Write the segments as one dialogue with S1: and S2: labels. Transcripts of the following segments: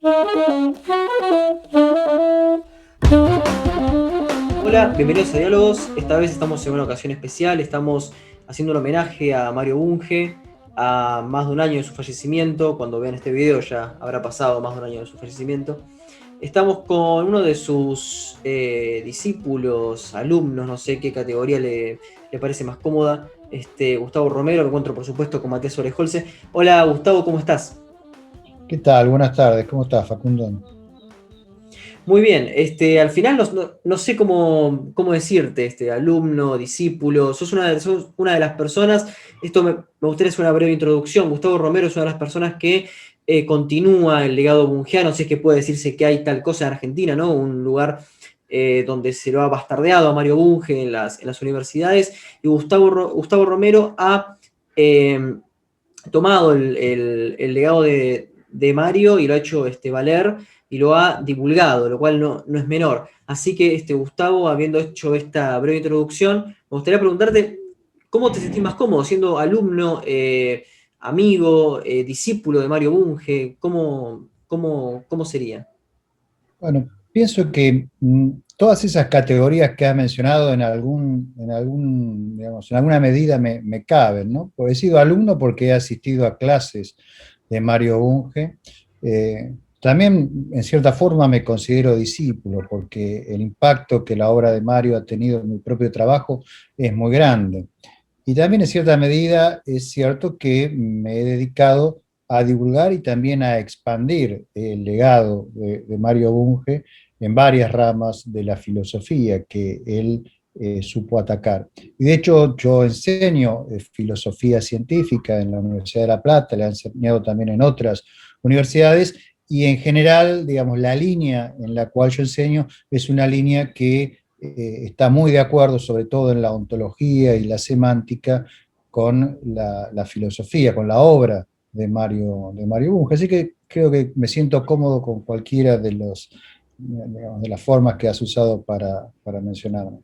S1: Hola, bienvenidos a Diálogos. Esta vez estamos en una ocasión especial. Estamos haciendo un homenaje a Mario Bunge, a más de un año de su fallecimiento. Cuando vean este video ya habrá pasado más de un año de su fallecimiento. Estamos con uno de sus discípulos, alumnos, no sé qué categoría le parece más cómoda, Gustavo Romero. Me encuentro, por supuesto, con Matías Orejolce. Hola, Gustavo, ¿cómo estás?
S2: ¿Qué tal? Buenas tardes, ¿cómo estás, Facundo?
S1: Muy bien, al final no sé cómo decirte, alumno, discípulo, sos una de las personas, me gustaría hacer una breve introducción. Gustavo Romero es una de las personas que continúa el legado bungeano, si es que puede decirse que hay tal cosa en Argentina, ¿no? Un lugar donde se lo ha bastardeado a Mario Bunge en las universidades, y Gustavo Romero ha eh, tomado el legado de Mario y lo ha hecho valer y lo ha divulgado, lo cual no es menor. Así que, Gustavo, habiendo hecho esta breve introducción, me gustaría preguntarte cómo te sentís más cómodo siendo alumno, amigo, discípulo de Mario Bunge. ¿Cómo sería?
S2: Bueno, pienso que todas esas categorías que has mencionado digamos, en alguna medida me caben, ¿no? Porque he sido alumno porque he asistido a clases de Mario Bunge. También, en cierta forma, me considero discípulo porque el impacto que la obra de Mario ha tenido en mi propio trabajo es muy grande. Y también en cierta medida es cierto que me he dedicado a divulgar y también a expandir el legado de Mario Bunge en varias ramas de la filosofía que él supo atacar. Y de hecho yo enseño filosofía científica en la Universidad de La Plata, le he enseñado también en otras universidades y en general, digamos, la línea en la cual yo enseño es una línea que está muy de acuerdo, sobre todo en la ontología y la semántica, con la filosofía, con la obra de Mario Bunge. Así que creo que me siento cómodo con cualquiera de, digamos, de las formas que has usado para mencionarme.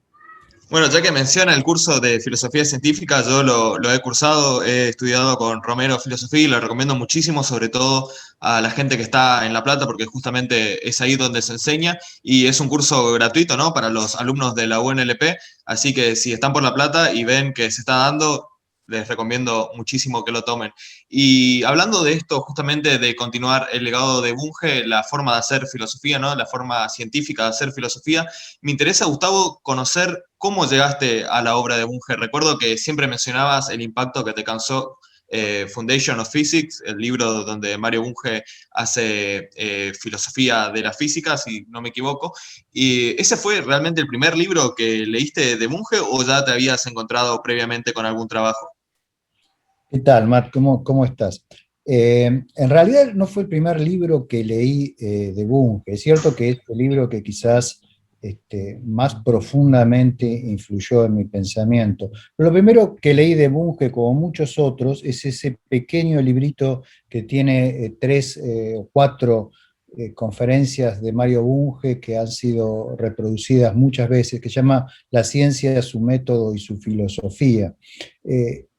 S3: Bueno, ya que menciona el curso de filosofía científica, yo lo he cursado, he estudiado con Romero filosofía y lo recomiendo muchísimo, sobre todo a la gente que está en La Plata, porque justamente es ahí donde se enseña y es un curso gratuito, ¿no? Para los alumnos de la UNLP, así que si están por La Plata y ven que se está dando, les recomiendo muchísimo que lo tomen. Y hablando de esto, justamente de continuar el legado de Bunge, la forma de hacer filosofía, ¿no? La forma científica de hacer filosofía, me interesa, Gustavo, conocer cómo llegaste a la obra de Bunge. Recuerdo que siempre mencionabas el impacto que te causó Foundation of Physics, el libro donde Mario Bunge hace filosofía de la física, si no me equivoco. ¿Y ese fue realmente el primer libro que leíste de Bunge o ya te habías encontrado previamente con algún trabajo?
S2: ¿Qué tal, Matt? ¿Cómo estás? En realidad no fue el primer libro que leí de Bunge. Es cierto que es el libro que quizás más profundamente influyó en mi pensamiento. Pero lo primero que leí de Bunge, como muchos otros, es ese pequeño librito que tiene tres o cuatro conferencias de Mario Bunge que han sido reproducidas muchas veces, que se llama La ciencia, su método y su filosofía.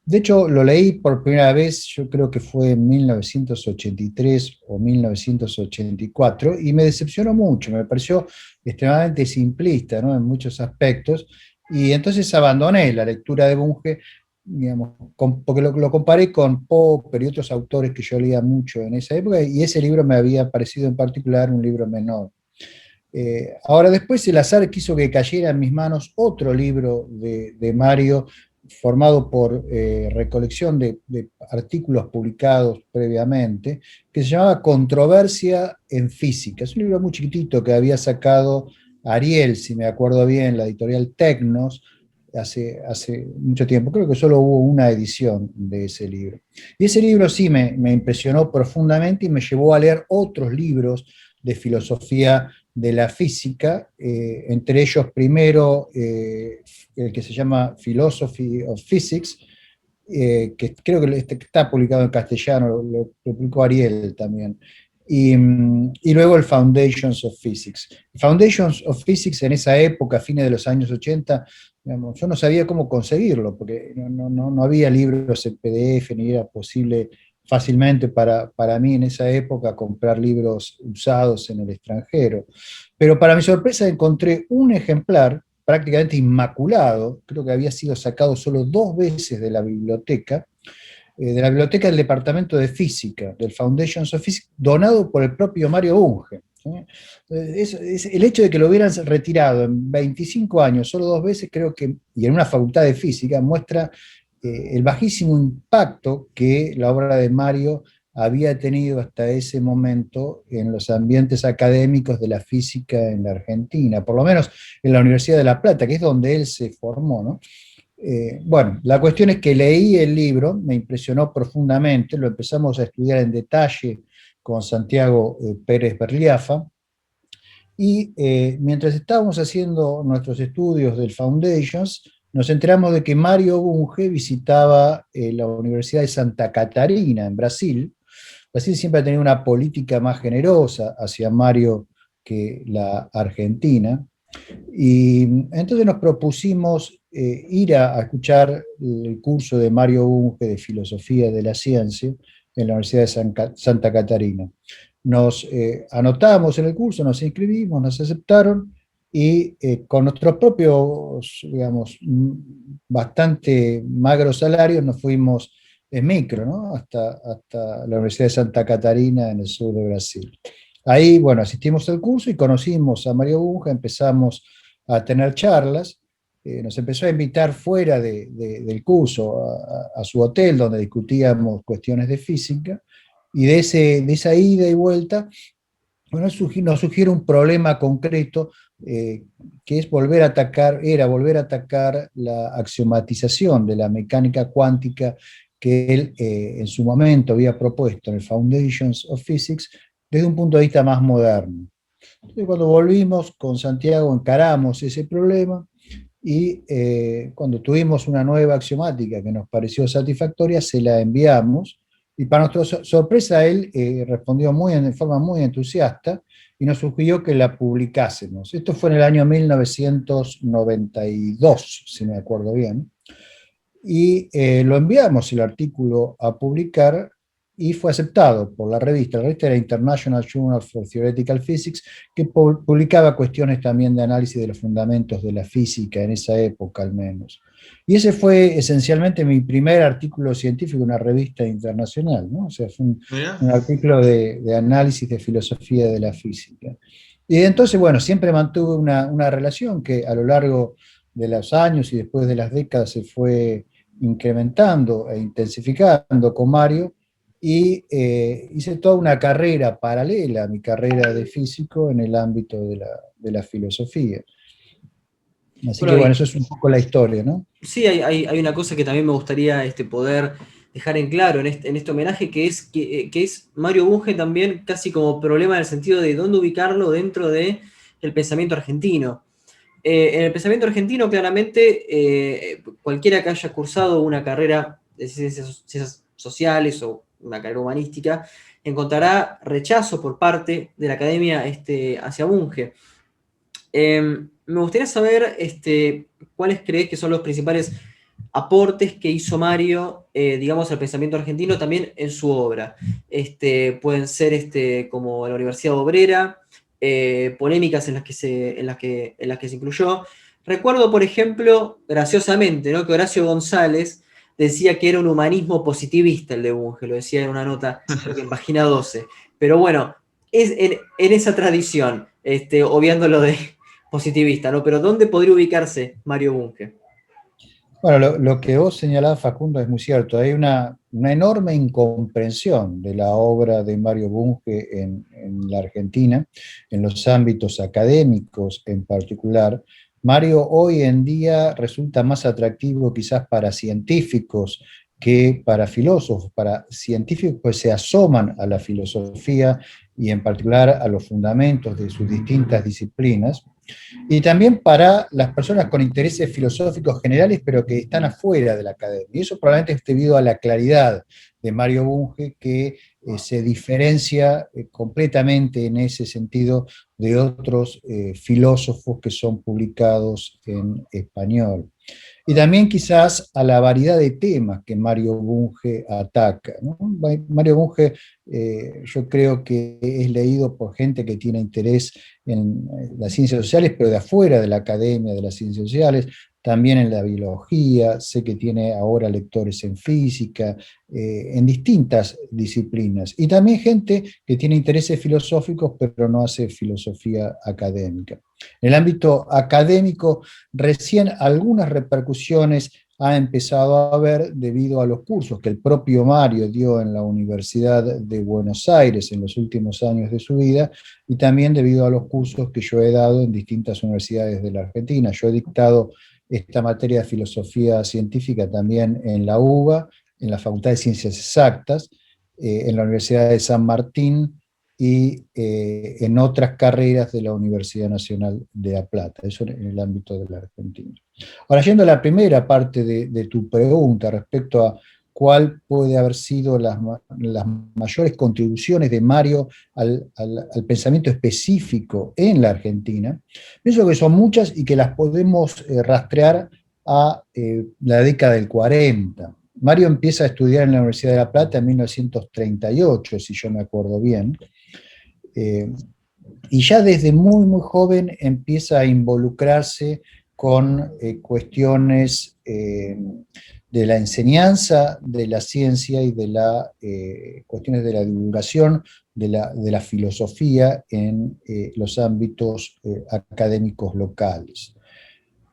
S2: De hecho, lo leí por primera vez, yo creo que fue en 1983 o 1984, y me decepcionó mucho, me pareció extremadamente simplista, ¿no? En muchos aspectos, y entonces abandoné la lectura de Bunge, digamos, porque lo comparé con Popper y otros autores que yo leía mucho en esa época, y ese libro me había parecido en particular un libro menor. Ahora después el azar quiso que cayera en mis manos otro libro de Mario, formado por recolección de artículos publicados previamente, que se llamaba Controversia en Física. Es un libro muy chiquitito que había sacado Ariel, si me acuerdo bien, la editorial Tecnos, hace mucho tiempo. Creo que solo hubo una edición de ese libro. Y ese libro sí me impresionó profundamente y me llevó a leer otros libros de filosofía de la física, entre ellos primero el que se llama Philosophy of Physics, que creo que está publicado en castellano, lo publicó Ariel también. Y luego el Foundations of Physics. Foundations of Physics en esa época, fines de los años 80, digamos, yo no sabía cómo conseguirlo, porque no había libros en PDF, ni era posible fácilmente para mí en esa época comprar libros usados en el extranjero. Pero para mi sorpresa encontré un ejemplar prácticamente inmaculado, creo que había sido sacado solo 2 veces de la biblioteca del Departamento de Física, del Foundations of Physics, donado por el propio Mario Bunge. ¿Sí? El hecho de que lo hubieran retirado en 25 años, solo 2 veces, creo que, y en una facultad de física, muestra el bajísimo impacto que la obra de Mario había tenido hasta ese momento en los ambientes académicos de la física en la Argentina, por lo menos en la Universidad de La Plata, que es donde él se formó, ¿no? Bueno, la cuestión es que leí el libro, me impresionó profundamente, lo empezamos a estudiar en detalle con Santiago Pérez Berliafa, y mientras estábamos haciendo nuestros estudios del Foundations, nos enteramos de que Mario Bunge visitaba la Universidad de Santa Catarina en Brasil. Brasil siempre ha tenido una política más generosa hacia Mario que la Argentina, y entonces nos propusimos ir a escuchar el curso de Mario Bunge de Filosofía de la Ciencia en la Universidad de Santa Catarina. Nos anotamos en el curso, nos inscribimos, nos aceptaron, y con nuestros propios, digamos, bastante magros salarios nos fuimos en micro, ¿no? hasta la Universidad de Santa Catarina en el sur de Brasil. Ahí, bueno, asistimos al curso y conocimos a Mario Bunge, empezamos a tener charlas, nos empezó a invitar fuera del curso a su hotel donde discutíamos cuestiones de física, y de esa ida y vuelta, bueno, nos sugiere un problema concreto, que es volver a atacar la axiomatización de la mecánica cuántica que él en su momento había propuesto en el Foundations of Physics desde un punto de vista más moderno. Entonces, cuando volvimos con Santiago encaramos ese problema, y cuando tuvimos una nueva axiomática que nos pareció satisfactoria, se la enviamos, y para nuestra sorpresa él respondió de forma muy entusiasta y nos sugirió que la publicásemos. Esto fue en el año 1992, si me acuerdo bien, y lo enviamos el artículo a publicar, y fue aceptado por la revista era International Journal for Theoretical Physics, que publicaba cuestiones también de análisis de los fundamentos de la física, en esa época al menos. Y ese fue esencialmente mi primer artículo científico en una revista internacional, ¿no? O sea, fue un artículo de análisis de filosofía de la física. Y entonces, bueno, siempre mantuve una relación que a lo largo de los años y después de las décadas se fue incrementando e intensificando con Mario, y hice toda una carrera paralela a mi carrera de físico en el ámbito de la filosofía. Así que bueno, eso es un poco la historia, ¿no?
S1: Sí, hay una cosa que también me gustaría poder dejar en claro en este homenaje, que es Mario Bunge también casi como problema en el sentido de dónde ubicarlo dentro del pensamiento argentino. En el pensamiento argentino, claramente, cualquiera que haya cursado una carrera de ciencias sociales o una carrera humanística, encontrará rechazo por parte de la academia hacia Bunge. Me gustaría saber cuáles crees que son los principales aportes que hizo Mario, digamos, al pensamiento argentino también en su obra. Pueden ser como la Universidad Obrera, polémicas en las que se incluyó. Recuerdo, por ejemplo, graciosamente, ¿no?, que Horacio González decía que era un humanismo positivista el de Bunge, lo decía en una nota, creo que en página 12. Pero bueno, es en esa tradición, obviando lo de positivista, ¿no? Pero ¿dónde podría ubicarse Mario Bunge?
S2: Bueno, lo que vos señalás, Facundo, es muy cierto. Hay una enorme incomprensión de la obra de Mario Bunge en la Argentina, en los ámbitos académicos en particular. Mario hoy en día resulta más atractivo quizás para científicos que para filósofos. Para científicos que se asoman a la filosofía y en particular a los fundamentos de sus distintas disciplinas, y también para las personas con intereses filosóficos generales, pero que están afuera de la academia. Y eso probablemente es debido a la claridad de Mario Bunge, que se diferencia completamente en ese sentido de otros filósofos que son publicados en español. Y también quizás a la variedad de temas que Mario Bunge ataca, ¿no? Mario Bunge, yo creo que es leído por gente que tiene interés en las ciencias sociales, pero de afuera de la academia de las ciencias sociales, también en la biología, sé que tiene ahora lectores en física, en distintas disciplinas, y también gente que tiene intereses filosóficos, pero no hace filosofía académica. En el ámbito académico, recién algunas repercusiones ha empezado a haber debido a los cursos que el propio Mario dio en la Universidad de Buenos Aires en los últimos años de su vida, y también debido a los cursos que yo he dado en distintas universidades de la Argentina. Yo he dictado esta materia de filosofía científica también en la UBA, en la Facultad de Ciencias Exactas, en la Universidad de San Martín y en otras carreras de la Universidad Nacional de La Plata, eso en el ámbito de la Argentina. Ahora, yendo a la primera parte de tu pregunta respecto a cuál puede haber sido las mayores contribuciones de Mario al pensamiento específico en la Argentina, pienso que son muchas y que las podemos rastrear a la década del 40. Mario empieza a estudiar en la Universidad de La Plata en 1938, si yo me acuerdo bien, y ya desde muy, muy joven empieza a involucrarse con cuestiones de la enseñanza, de la ciencia y de las cuestiones de la divulgación de la filosofía en los ámbitos académicos locales.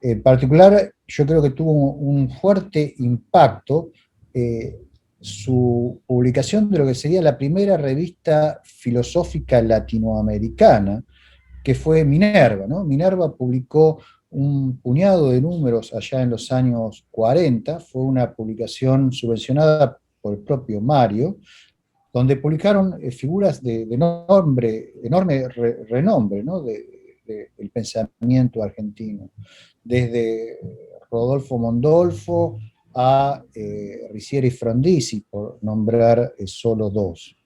S2: En particular, yo creo que tuvo un fuerte impacto su publicación de lo que sería la primera revista filosófica latinoamericana, que fue Minerva, ¿no? Minerva publicó un puñado de números allá en los años 40, fue una publicación subvencionada por el propio Mario, donde publicaron figuras de enorme renombre, ¿no? Del pensamiento argentino, desde Rodolfo Mondolfo a Ricieri Frondizi, por nombrar solo dos.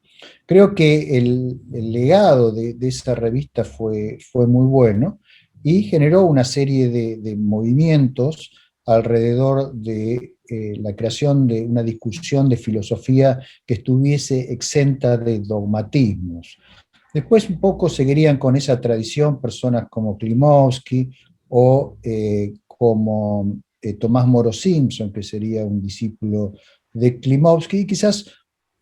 S2: Creo que el legado de esa revista fue muy bueno y generó una serie de movimientos alrededor de la creación de una discusión de filosofía que estuviese exenta de dogmatismos. Después un poco seguirían con esa tradición personas como Klimovsky o como Tomás Moro Simpson, que sería un discípulo de Klimovsky, y quizás,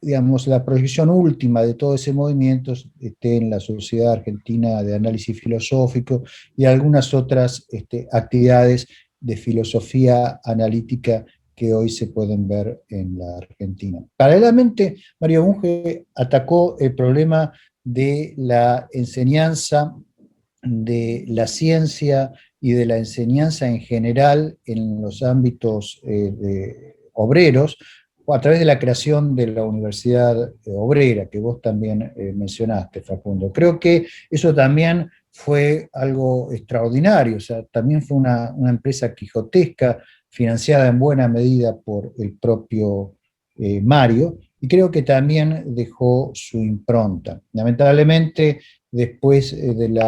S2: digamos, la proyección última de todo ese movimiento esté en la Sociedad Argentina de Análisis Filosófico y algunas otras actividades de filosofía analítica que hoy se pueden ver en la Argentina. Paralelamente, Mario Bunge atacó el problema de la enseñanza, de la ciencia y de la enseñanza en general en los ámbitos obreros, a través de la creación de la Universidad Obrera, que vos también mencionaste, Facundo. Creo que eso también fue algo extraordinario, o sea, también fue una empresa quijotesca, financiada en buena medida por el propio Mario, y creo que también dejó su impronta. Lamentablemente, después del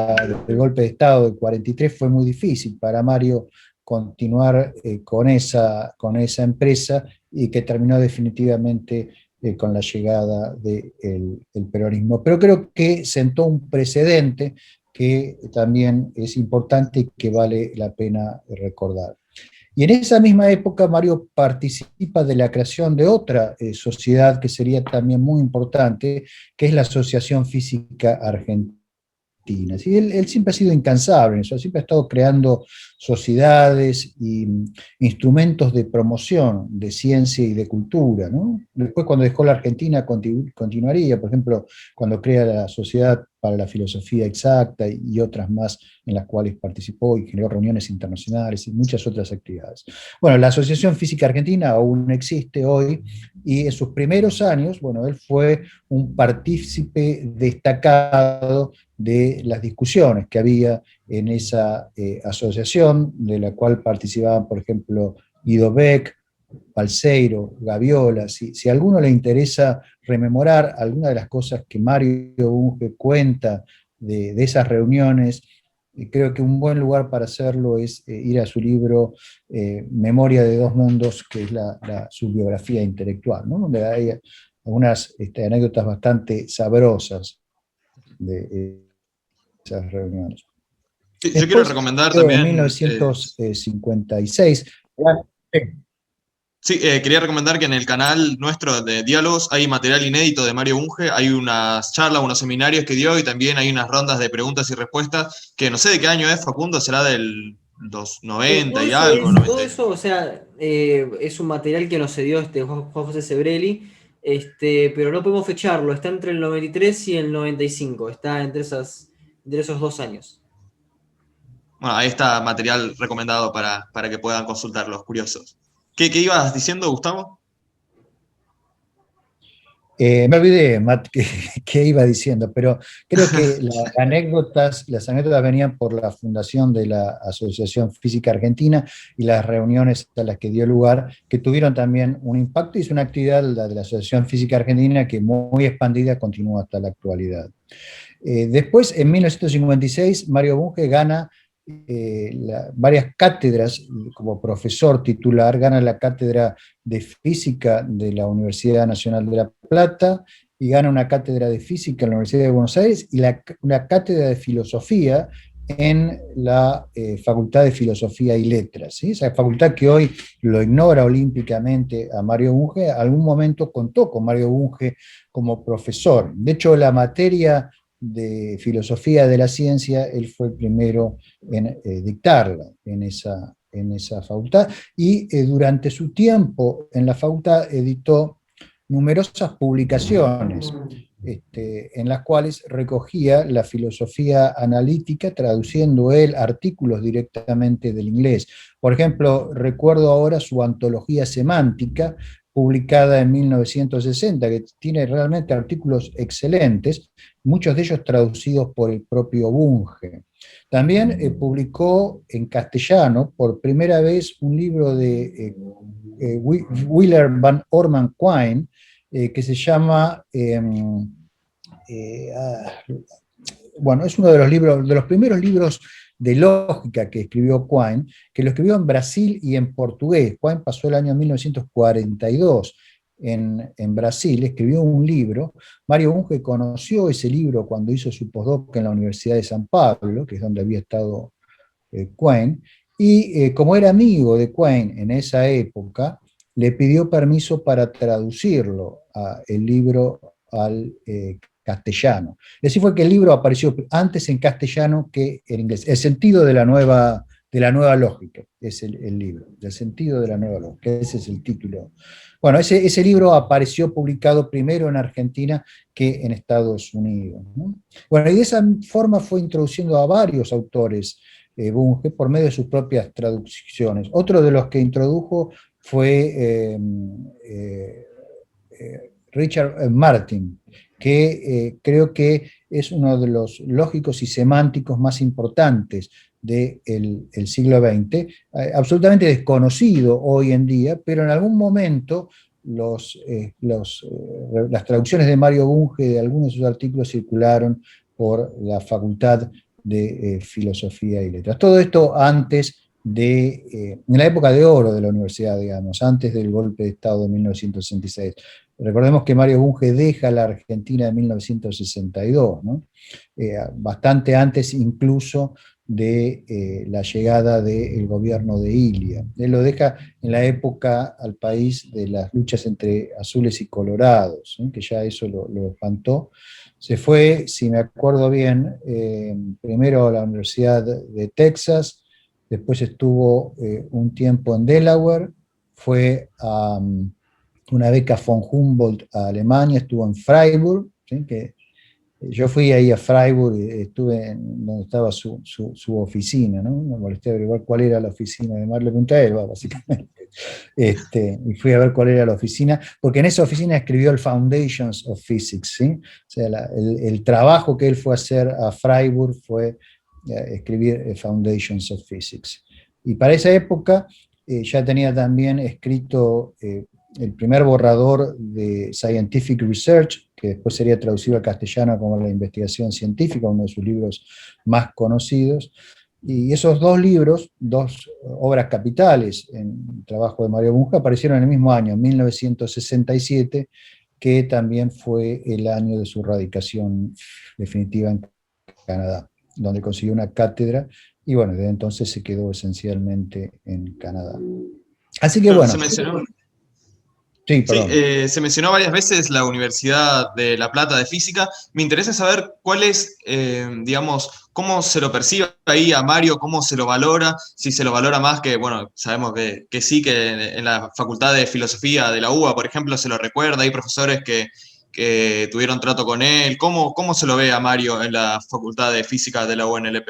S2: golpe de Estado del 43 fue muy difícil para Mario continuar con esa empresa, y que terminó definitivamente con la llegada del peronismo. Pero creo que sentó un precedente que también es importante y que vale la pena recordar. Y en esa misma época Mario participa de la creación de otra sociedad que sería también muy importante, que es la Asociación Física Argentina. Sí, él siempre ha sido incansable en eso, siempre ha estado creando sociedades y instrumentos de promoción de ciencia y de cultura, ¿no? Después, cuando dejó la Argentina, continuaría, por ejemplo, cuando crea la Sociedad para la Filosofía Exacta y otras más en las cuales participó y generó reuniones internacionales y muchas otras actividades. Bueno, la Asociación Física Argentina aún existe hoy, y en sus primeros años, bueno, él fue un partícipe destacado de las discusiones que había en esa asociación, de la cual participaban, por ejemplo, Guido Beck Balseiro, Gaviola, si a alguno le interesa rememorar alguna de las cosas que Mario Bunge cuenta de esas reuniones, creo que un buen lugar para hacerlo es ir a su libro Memoria de dos mundos, que es su biografía intelectual, ¿no? Donde hay algunas anécdotas bastante sabrosas de esas reuniones.
S3: Sí, yo quiero
S2: Después,
S3: recomendar
S2: en
S3: también,
S2: 1956,
S3: sí, quería recomendar que en el canal nuestro de Diálogos hay material inédito de Mario Bunge, hay unas charlas, unos seminarios que dio y también hay unas rondas de preguntas y respuestas, que no sé de qué año es, Facundo, será del 90 y algo,
S1: Todo
S3: 90.
S1: eso, o sea, es un material que nos cedió Juan José Sebrelli, pero no podemos fecharlo, está entre el 93 y el 95, está entre esos 2 años.
S3: Bueno, ahí está material recomendado para que puedan consultar los curiosos. ¿Qué ibas diciendo, Gustavo?
S2: Me olvidé, Matt, qué iba diciendo, pero creo que las anécdotas venían por la fundación de la Asociación Física Argentina y las reuniones a las que dio lugar, que tuvieron también un impacto y es una actividad, la de la Asociación Física Argentina, que muy expandida continúa hasta la actualidad. Después, en 1956, Mario Bunge gana varias cátedras como profesor titular, gana la cátedra de física de la Universidad Nacional de La Plata y gana una cátedra de física en la Universidad de Buenos Aires y una cátedra de filosofía en la Facultad de Filosofía y Letras, ¿sí? Esa facultad que hoy lo ignora olímpicamente a Mario Bunge, algún momento contó con Mario Bunge como profesor. De hecho, la materia de filosofía de la ciencia, él fue el primero en dictarla en esa facultad, y durante su tiempo en la facultad editó numerosas publicaciones en las cuales recogía la filosofía analítica, traduciendo él artículos directamente del inglés. Por ejemplo, recuerdo ahora su antología semántica, publicada en 1960, que tiene realmente artículos excelentes, muchos de ellos traducidos por el propio Bunge. También publicó en castellano por primera vez un libro de Willer van Orman Quine, que se llama, bueno, es uno de los libros, de los primeros libros de lógica que escribió Quine, que lo escribió en Brasil y en portugués. Quine pasó el año 1942 en Brasil, escribió un libro. Mario Bunge conoció ese libro cuando hizo su postdoc en la Universidad de San Pablo, que es donde había estado Quine, y como era amigo de Quine en esa época, le pidió permiso para traducirlo, el libro al castellano. Y así fue que el libro apareció antes en castellano que en inglés. El sentido de la nueva lógica es el libro, del sentido de la nueva lógica, ese es el título. Bueno, ese libro apareció publicado primero en Argentina que en Estados Unidos, ¿no? Bueno, y de esa forma fue introduciendo a varios autores Bunge por medio de sus propias traducciones. Otro de los que introdujo fue Richard Martin, que creo que es uno de los lógicos y semánticos más importantes del siglo XX, absolutamente desconocido hoy en día, pero en algún momento las traducciones de Mario Bunge de algunos de sus artículos circularon por la Facultad de Filosofía y Letras. Todo esto en la época de oro de la universidad, digamos, antes del golpe de Estado de 1966. Recordemos que Mario Bunge deja la Argentina en 1962, ¿no? Bastante antes incluso de la llegada del gobierno de Ilia. Él lo deja en la época al país de las luchas entre azules y colorados, ¿sí? Que ya eso lo espantó. Se fue, si me acuerdo bien, primero a la Universidad de Texas, después estuvo un tiempo en Delaware, fue a una beca von Humboldt a Alemania, estuvo en Freiburg, ¿sí? Que yo fui ahí a Freiburg, estuve donde estaba su oficina, ¿no? Me molesté a averiguar cuál era la oficina de Marle Punta Elba, básicamente. Y fui a ver cuál era la oficina, porque en esa oficina escribió el Foundations of Physics, ¿sí? O sea, el trabajo que él fue a hacer a Freiburg fue escribir Foundations of Physics. Y para esa época ya tenía también escrito el primer borrador de Scientific Research, que después sería traducido al castellano como La investigación científica, uno de sus libros más conocidos. Y esos dos libros, dos obras capitales en el trabajo de Mario Bunge, aparecieron en el mismo año, en 1967, que también fue el año de su radicación definitiva en Canadá, donde consiguió una cátedra, y bueno, desde entonces se quedó esencialmente en Canadá. Así que
S3: Claro,
S2: bueno, sí,
S3: sí,
S2: perdón.
S3: se mencionó varias veces la Universidad de La Plata de Física. Me interesa saber cuál es, digamos, cómo se lo percibe ahí a Mario, cómo se lo valora, si se lo valora más que, bueno, sabemos que sí, que en la Facultad de Filosofía de la UBA, por ejemplo, se lo recuerda, hay profesores que tuvieron trato con él. ¿Cómo se lo ve a Mario en la Facultad de Física de la UNLP?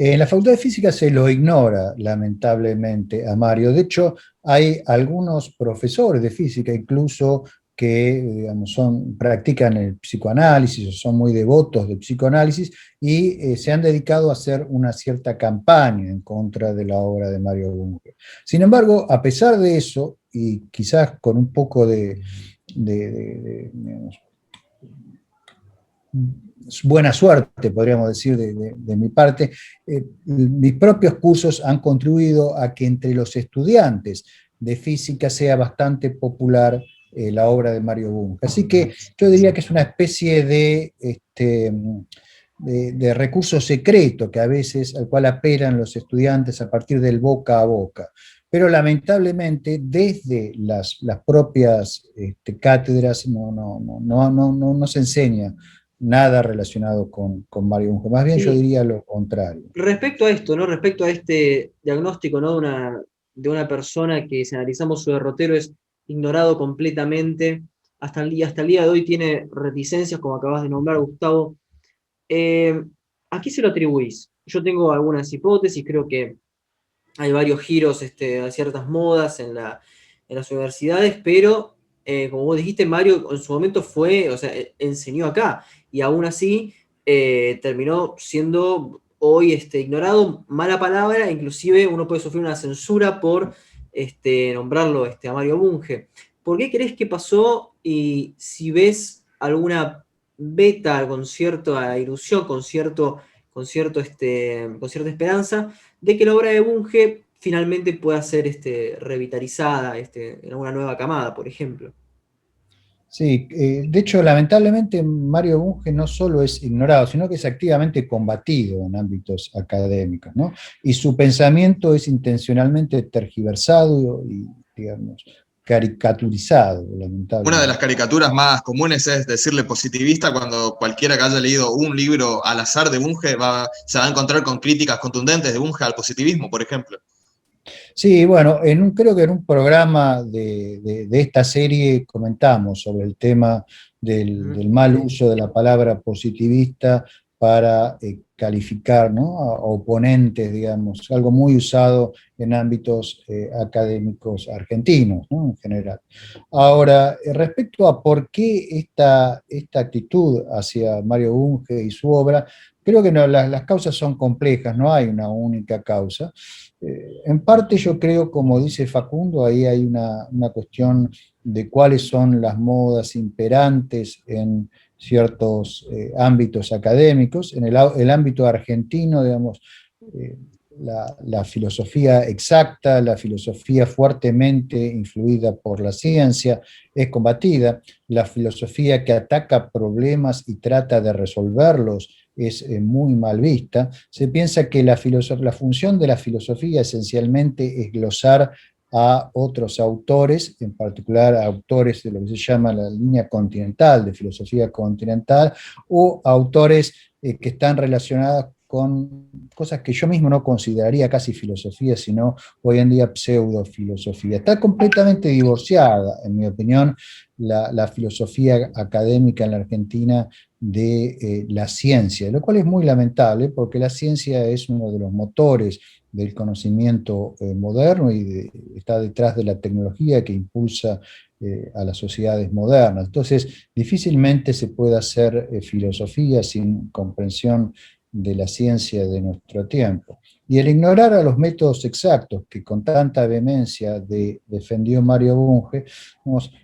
S2: En la Facultad de Física se lo ignora, lamentablemente, a Mario. De hecho, hay algunos profesores de física, incluso que digamos, practican el psicoanálisis o son muy devotos del psicoanálisis y se han dedicado a hacer una cierta campaña en contra de la obra de Mario Bunge. Sin embargo, a pesar de eso, y quizás con un poco digamos, buena suerte, podríamos decir, de mi parte, mis propios cursos han contribuido a que entre los estudiantes de física sea bastante popular la obra de Mario Bunge. Así que yo diría que es una especie de recurso secreto que a veces al cual apelan los estudiantes a partir del boca a boca. Pero lamentablemente desde las propias cátedras no se enseña nada relacionado con Mario Bunge. Más bien yo
S1: Sí,
S2: diría lo contrario.
S1: respecto a esto, ¿no? Respecto a este diagnóstico, ¿no? De una persona que, si analizamos su derrotero, es ignorado completamente, hasta el día de hoy tiene reticencias, como acabas de nombrar, Gustavo. Eh, ¿A qué se lo atribuís? Yo tengo algunas hipótesis, creo que hay varios giros a ciertas modas en las universidades, pero como vos dijiste, Mario en su momento fue, o sea, enseñó acá, y aún así terminó siendo hoy ignorado, mala palabra, inclusive uno puede sufrir una censura por nombrarlo a Mario Bunge. ¿Por qué crees que pasó? Y si ves alguna beta con cierta ilusión, con cierta esperanza, de que la obra de Bunge finalmente pueda ser revitalizada en alguna nueva camada, por ejemplo.
S2: Sí, de hecho, lamentablemente Mario Bunge no solo es ignorado, sino que es activamente combatido en ámbitos académicos, ¿no? Y su pensamiento es intencionalmente tergiversado y, digamos, caricaturizado,
S3: Una de las
S2: lamentablemente.
S3: caricaturas más comunes es decirle positivista cuando cualquiera que haya leído un libro al azar de Bunge se va a encontrar con críticas contundentes de Bunge al positivismo, por ejemplo.
S2: Sí, bueno, creo que en un programa de esta serie comentamos sobre el tema
S1: Ujú.
S2: del mal uso de la palabra positivista para calificar, ¿no? A oponentes, digamos, algo muy usado en ámbitos académicos argentinos, ¿no? En general. Ahora, respecto a por qué esta actitud hacia Mario Bunge y su obra, creo que no, las causas son complejas, no hay una única causa. En parte yo creo, como dice Facundo, ahí hay una cuestión de cuáles son las modas imperantes en ciertos ámbitos académicos. En el ámbito argentino, digamos, eh, la filosofía exacta, la filosofía fuertemente influida por la ciencia, es combatida. La filosofía que ataca problemas y trata de resolverlos es muy mal vista. Se piensa que la función de la filosofía esencialmente es glosar a otros autores, en particular a autores de lo que se llama la línea continental, de filosofía continental, o autores que están relacionados con cosas que yo mismo no consideraría casi filosofía, sino hoy en día pseudofilosofía. Está completamente divorciada, en mi opinión, la filosofía académica en la Argentina de la ciencia, lo cual es muy lamentable porque la ciencia es uno de los motores del conocimiento moderno y está detrás de la tecnología que impulsa a las sociedades modernas. Entonces, difícilmente se puede hacer filosofía sin comprensión de la ciencia de nuestro tiempo. Y el ignorar a los métodos exactos que con tanta vehemencia defendió Mario Bunge,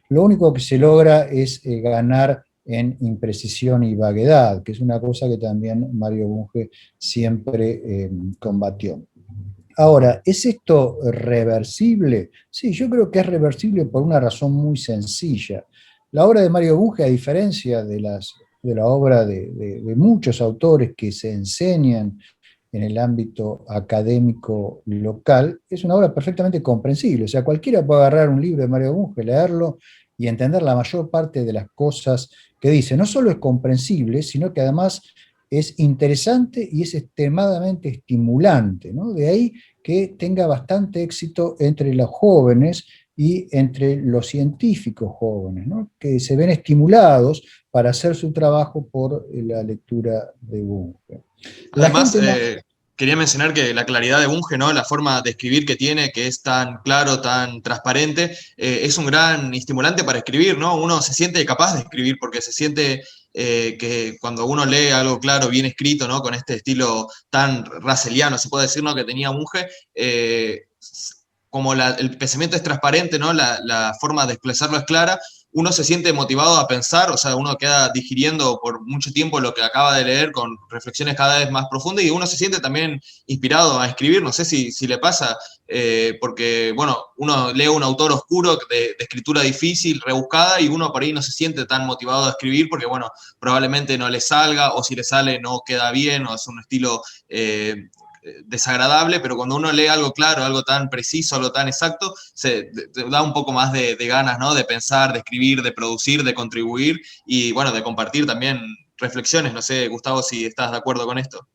S2: lo único que se logra es ganar en imprecisión y vaguedad, que es una cosa que también Mario Bunge siempre combatió. Ahora, ¿es esto reversible? Sí, yo creo que es reversible por una razón muy sencilla. La obra de Mario Bunge, a diferencia de la obra de muchos autores que se enseñan en el ámbito académico local, es una obra perfectamente comprensible. O sea, cualquiera puede agarrar un libro de Mario Bunge, leerlo y entender la mayor parte de las cosas que dice. No solo es comprensible, sino que además es interesante y es extremadamente estimulante, ¿no? De ahí que tenga bastante éxito entre los jóvenes y entre los científicos jóvenes, ¿no? Que se ven estimulados para hacer su trabajo por la lectura de Bunge. La
S3: Además,
S2: gente más...
S3: quería mencionar que la claridad de Bunge, ¿no? La forma de escribir que tiene, que es tan claro, tan transparente, es un gran estimulante para escribir, ¿no? Uno se siente capaz de escribir porque se siente que cuando uno lee algo claro, bien escrito, ¿no? Con este estilo tan russelliano, se puede decir, ¿no? Que tenía Bunge, como el pensamiento es transparente, ¿no? La forma de expresarlo es clara, uno se siente motivado a pensar, o sea, uno queda digiriendo por mucho tiempo lo que acaba de leer con reflexiones cada vez más profundas y uno se siente también inspirado a escribir, no sé si le pasa, porque, bueno, uno lee un autor oscuro de escritura difícil, rebuscada, y uno por ahí no se siente tan motivado a escribir porque, bueno, probablemente no le salga, o si le sale no queda bien, o es un estilo desagradable, pero cuando uno lee algo claro, algo tan preciso, algo tan exacto, te da un poco más de ganas, ¿no? De pensar, de escribir, de producir, de contribuir y, bueno, de compartir también reflexiones. No sé, Gustavo, si estás de acuerdo con esto.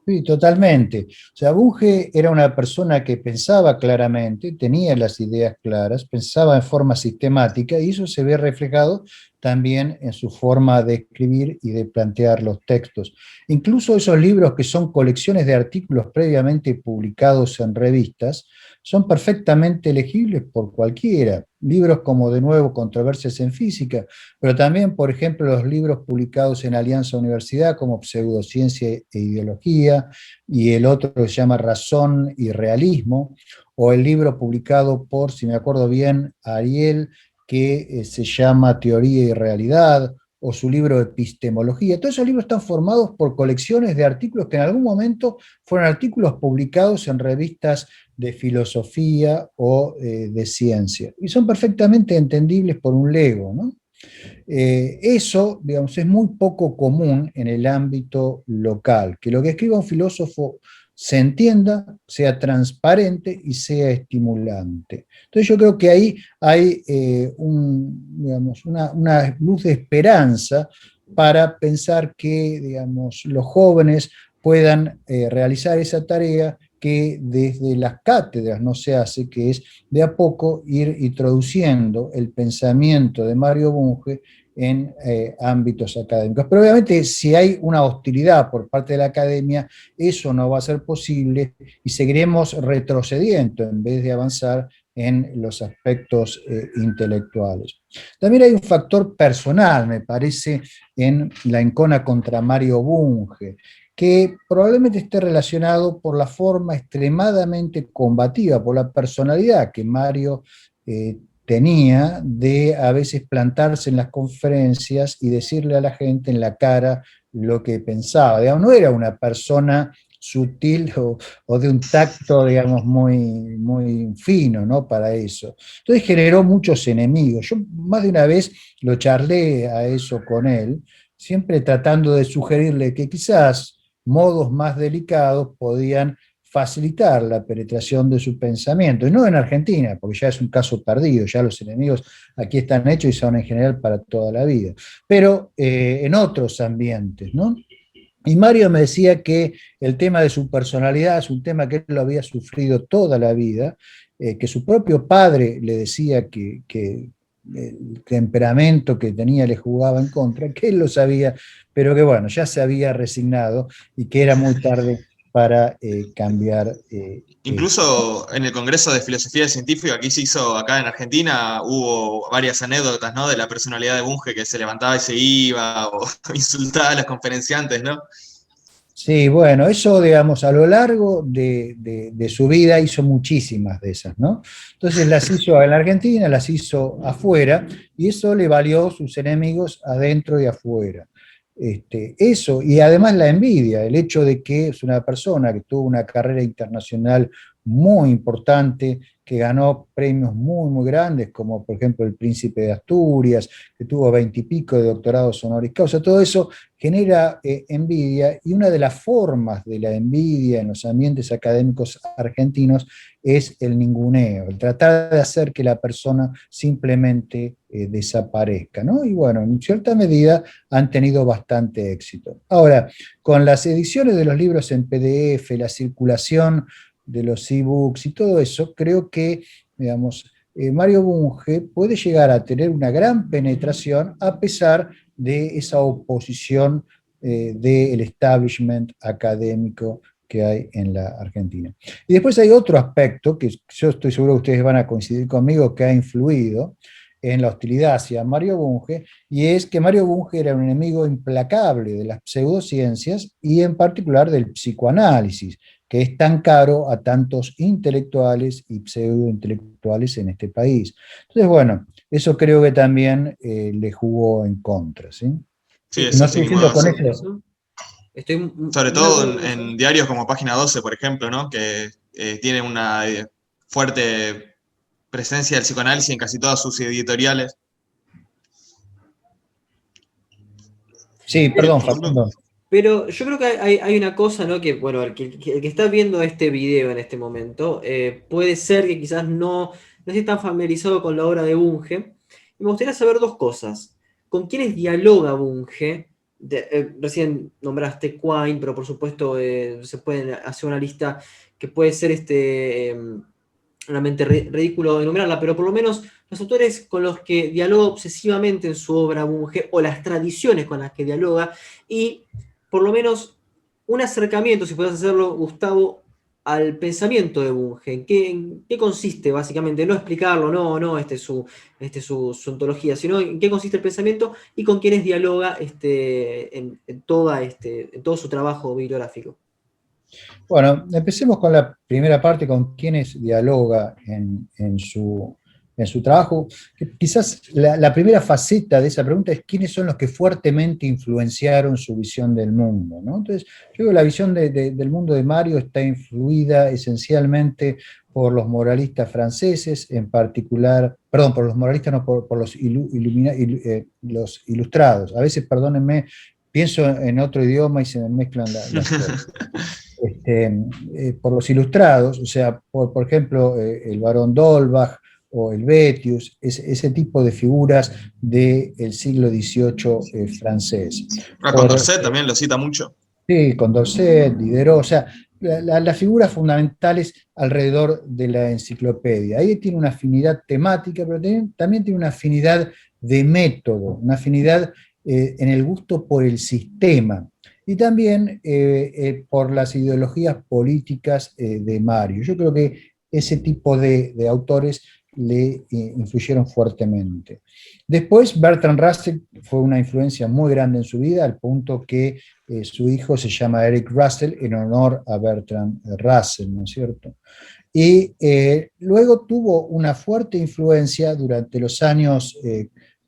S2: Sí, totalmente. O sea, Bunge era una persona que pensaba claramente, tenía las ideas claras, pensaba en forma sistemática y eso se ve reflejado también en su forma de escribir y de plantear los textos. Incluso esos libros que son colecciones de artículos previamente publicados en revistas son perfectamente legibles por cualquiera. Libros como, de nuevo, Controversias en Física, pero también, por ejemplo, los libros publicados en Alianza Universidad como Pseudociencia e Ideología, y el otro que se llama Razón y Realismo, o el libro publicado por, si me acuerdo bien, Ariel, que se llama Teoría y Realidad, o su libro de Epistemología. Todos esos libros están formados por colecciones de artículos que en algún momento fueron artículos publicados en revistas de filosofía o de ciencia, y son perfectamente entendibles por un lego, ¿no? Eso, digamos, es muy poco común en el ámbito local, que lo que escriba un filósofo se entienda, sea transparente y sea estimulante. Entonces yo creo que ahí hay digamos, una luz de esperanza para pensar que, digamos, los jóvenes puedan realizar esa tarea que desde las cátedras no se hace, que es de a poco ir introduciendo el pensamiento de Mario Bunge en ámbitos académicos. Pero obviamente si hay una hostilidad por parte de la academia, eso no va a ser posible y seguiremos retrocediendo en vez de avanzar en los aspectos intelectuales. También hay un factor personal, me parece, en la encona contra Mario Bunge, que probablemente esté relacionado por la forma extremadamente combativa, por la personalidad que Mario tenía de a veces plantarse en las conferencias y decirle a la gente en la cara lo que pensaba. Digamos, no era una persona sutil o de un tacto, digamos, muy fino, ¿no? Para eso. Entonces generó muchos enemigos. Yo más de una vez lo charlé a eso con él, siempre tratando de sugerirle que quizás modos más delicados podían facilitar la penetración de su pensamiento, y no en Argentina, porque ya es un caso perdido, ya los enemigos aquí están hechos y son en general para toda la vida, pero en otros ambientes, ¿no? Y Mario me decía que el tema de su personalidad es un tema que él lo había sufrido toda la vida, que su propio padre le decía que el temperamento que tenía le jugaba en contra, que él lo sabía, pero que bueno, ya se había resignado y que era muy tarde para cambiar esto.
S3: Incluso en el Congreso de Filosofía Científica que se hizo acá en Argentina, hubo varias anécdotas, ¿no? De la personalidad de Bunge que se levantaba y se iba, o insultaba a los conferenciantes, ¿no?
S2: Sí, bueno, eso, digamos, a lo largo de su vida hizo muchísimas de esas, ¿no? Entonces las hizo en la Argentina, las hizo afuera, y eso le valió sus enemigos adentro y afuera. Eso, y además la envidia, el hecho de que es una persona que tuvo una carrera internacional muy importante, que ganó premios muy, muy grandes, como por ejemplo el Príncipe de Asturias, que tuvo 20 y pico de doctorados honoris causa, todo eso genera envidia, y una de las formas de la envidia en los ambientes académicos argentinos es el ninguneo, el tratar de hacer que la persona simplemente desaparezca, ¿no? Y bueno, en cierta medida han tenido bastante éxito. Ahora, con las ediciones de los libros en PDF, la circulación de los ebooks y todo eso, creo que, digamos, Mario Bunge puede llegar a tener una gran penetración a pesar de esa oposición del establishment académico que hay en la Argentina. Y después hay otro aspecto que yo estoy seguro que ustedes van a coincidir conmigo, que ha influido en la hostilidad hacia Mario Bunge, y es que Mario Bunge era un enemigo implacable de las pseudociencias y en particular del psicoanálisis, que es tan caro a tantos intelectuales y pseudointelectuales en este país. Entonces, bueno, eso creo que también le jugó en contra, ¿sí?
S3: Sí,
S2: Y no
S3: eso
S2: estoy
S3: sin
S2: diciendo
S3: ninguna
S2: con
S3: duda.
S2: eso.
S1: Estoy
S3: Sobre
S1: muy de
S3: todo
S1: acuerdo con eso.
S3: en diarios como Página 12, por ejemplo, ¿no? Que tienen una fuerte presencia del psicoanálisis en casi todas sus editoriales.
S2: Sí,
S1: Pero,
S2: perdón, Facundo.
S1: pero yo creo que hay una cosa, ¿no? Que, bueno, el que está viendo este video en este momento, puede ser que quizás no esté tan familiarizado con la obra de Bunge. Y me gustaría saber dos cosas. ¿Con quiénes dialoga Bunge? Recién nombraste Quine, pero por supuesto se puede hacer una lista que puede ser realmente ridículo enumerarla, pero por lo menos los autores con los que dialoga obsesivamente en su obra Bunge, o las tradiciones con las que dialoga, y por lo menos un acercamiento, si puedes hacerlo, Gustavo, al pensamiento de Bunge. En qué consiste, básicamente? No explicarlo, no, su ontología, sino en qué consiste el pensamiento y con quiénes dialoga en todo su trabajo bibliográfico.
S2: Bueno, empecemos con la primera parte, con quienes dialoga en su trabajo. Que quizás la primera faceta de esa pregunta es quiénes son los que fuertemente influenciaron su visión del mundo, ¿no? Entonces, yo creo que la visión del mundo de Mario está influida esencialmente por los moralistas franceses, en particular, perdón, por los moralistas, no, por los, los ilustrados. A veces, perdónenme, pienso en otro idioma y se me mezclan las cosas. Por los ilustrados, o sea, por ejemplo, el barón d'Holbach o el Betius, ese tipo de figuras del siglo XVIII francés.
S3: Condorcet también lo cita mucho.
S2: Sí, Condorcet, Diderot, o sea, las figuras fundamentales alrededor de la enciclopedia. Ahí tiene una afinidad temática, pero también tiene una afinidad de método, una afinidad en el gusto por el sistema y también por las ideologías políticas de Mario. Yo creo que ese tipo de autores le influyeron fuertemente. Después, Bertrand Russell fue una influencia muy grande en su vida, al punto que su hijo se llama Eric Russell en honor a Bertrand Russell, ¿no es cierto? Y luego tuvo una fuerte influencia durante los años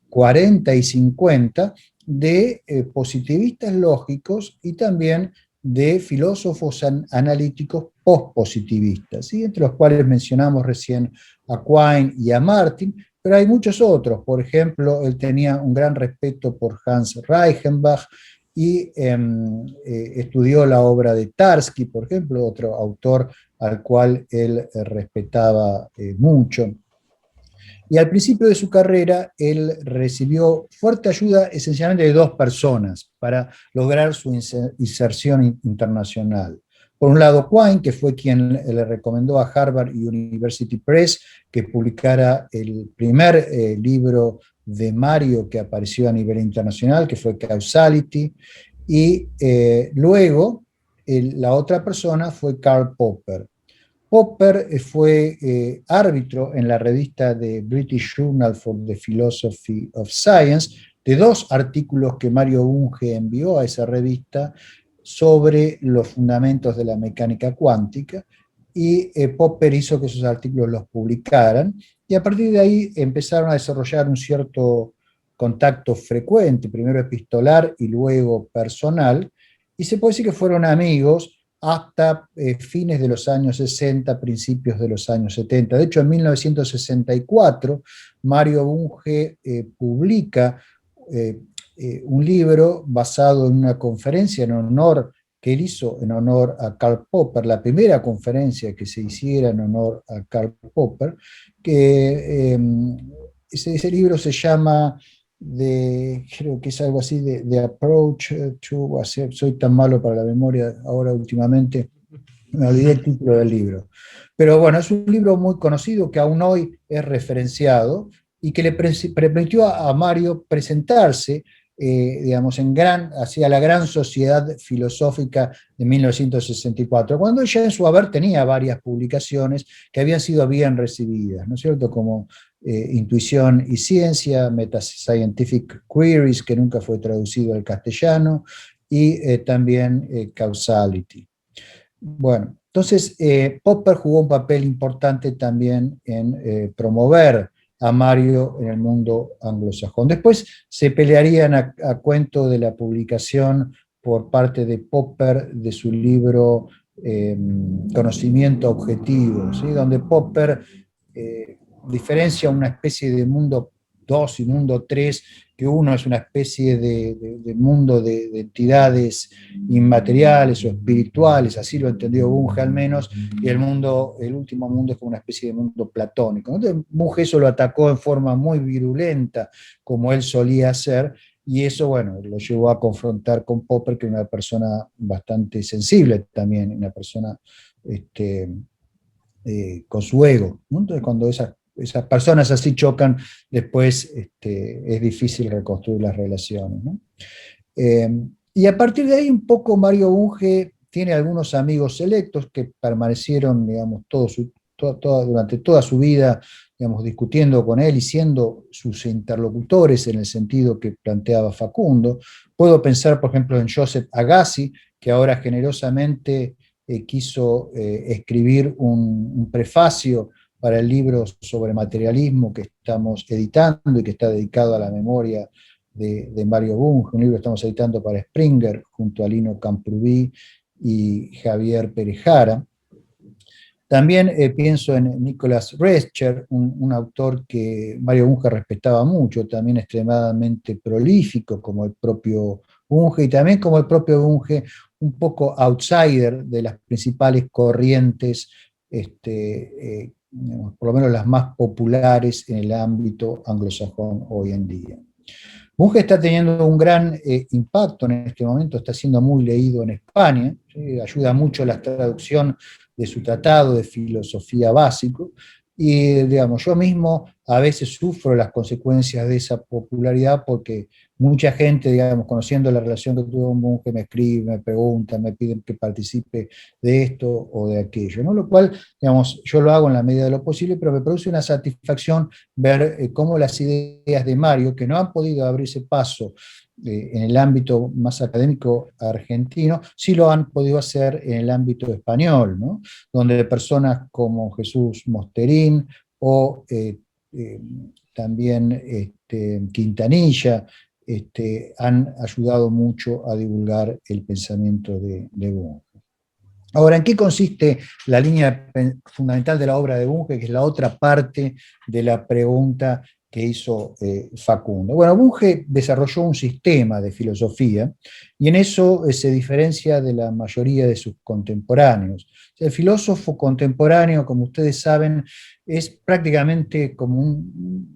S2: 40 y 50 de positivistas lógicos y también de filósofos analíticos postpositivistas, ¿sí? Entre los cuales mencionamos recién a Quine y a Martin, pero hay muchos otros. Por ejemplo, él tenía un gran respeto por Hans Reichenbach y estudió la obra de Tarski, por ejemplo, otro autor al cual él respetaba mucho. Y al principio de su carrera, él recibió fuerte ayuda esencialmente de dos personas para lograr su inserción internacional. Por un lado, Quine, que fue quien le recomendó a Harvard University Press que publicara el primer libro de Mario que apareció a nivel internacional, que fue Causality, y luego la otra persona fue Karl Popper. Popper fue árbitro en la revista de British Journal for the Philosophy of Science de dos artículos que Mario Bunge envió a esa revista, sobre los fundamentos de la mecánica cuántica, y Popper hizo que esos artículos los publicaran, y a partir de ahí empezaron a desarrollar un cierto contacto frecuente, primero epistolar y luego personal, y se puede decir que fueron amigos hasta fines de los años 60, principios de los años 70. De hecho, en 1964, Mario Bunge publica un libro basado en una conferencia en honor que él hizo en honor a Karl Popper, la primera conferencia que se hiciera en honor a Karl Popper, que ese libro se llama, creo que es algo así, de Approach to, soy tan malo para la memoria ahora últimamente, me olvidé el título del libro. Pero bueno, es un libro muy conocido que aún hoy es referenciado y que le permitió a Mario presentarse digamos, hacia la gran sociedad filosófica de 1964, cuando ya en su haber tenía varias publicaciones que habían sido bien recibidas, ¿no es cierto?, como Intuición y Ciencia, Meta-Scientific Queries, que nunca fue traducido al castellano, y también Causality. Bueno, entonces Popper jugó un papel importante también en promover a Mario en el mundo anglosajón. Después se pelearían a cuento de la publicación por parte de Popper de su libro Conocimiento Objetivo, ¿sí?, donde Popper diferencia una especie de mundo 2 y mundo 3, que uno es una especie de mundo de entidades inmateriales o espirituales, así lo entendió Bunge al menos, y el último mundo es como una especie de mundo platónico. Entonces Bunge eso lo atacó en forma muy virulenta, como él solía hacer, y eso, bueno, lo llevó a confrontar con Popper, que es una persona bastante sensible también, una persona con su ego, ¿no? Entonces cuando esas personas así chocan, después es difícil reconstruir las relaciones, ¿no? Y a partir de ahí un poco Mario Bunge tiene algunos amigos selectos que permanecieron, digamos, durante toda su vida, digamos, discutiendo con él y siendo sus interlocutores en el sentido que planteaba Facundo. Puedo pensar, por ejemplo, en Joseph Agassi, que ahora generosamente quiso escribir un prefacio para el libro sobre materialismo que estamos editando y que está dedicado a la memoria de Mario Bunge, un libro que estamos editando para Springer, junto a Lino Camprubí y Javier Perejara. También pienso en Nicholas Rescher, un autor que Mario Bunge respetaba mucho, también extremadamente prolífico como el propio Bunge, y también como el propio Bunge, un poco outsider de las principales corrientes, por lo menos las más populares en el ámbito anglosajón hoy en día. Bunge está teniendo un gran impacto en este momento, está siendo muy leído en España, ¿sí? Ayuda mucho la traducción de su tratado de filosofía básico, y digamos, yo mismo a veces sufro las consecuencias de esa popularidad porque mucha gente, digamos, conociendo la relación que tuvo con Bunge, me escribe, me pregunta, me piden que participe de esto o de aquello, ¿no? Lo cual, digamos, yo lo hago en la medida de lo posible, pero me produce una satisfacción ver cómo las ideas de Mario, que no han podido abrirse paso en el ámbito más académico argentino, sí lo han podido hacer en el ámbito español, ¿no?, donde personas como Jesús Mosterín o también Quintanilla han ayudado mucho a divulgar el pensamiento de Bunge. Ahora, ¿en qué consiste la línea fundamental de la obra de Bunge, que es la otra parte de la pregunta que hizo Facundo? Bueno, Bunge desarrolló un sistema de filosofía y en eso se diferencia de la mayoría de sus contemporáneos. El filósofo contemporáneo, como ustedes saben, es prácticamente como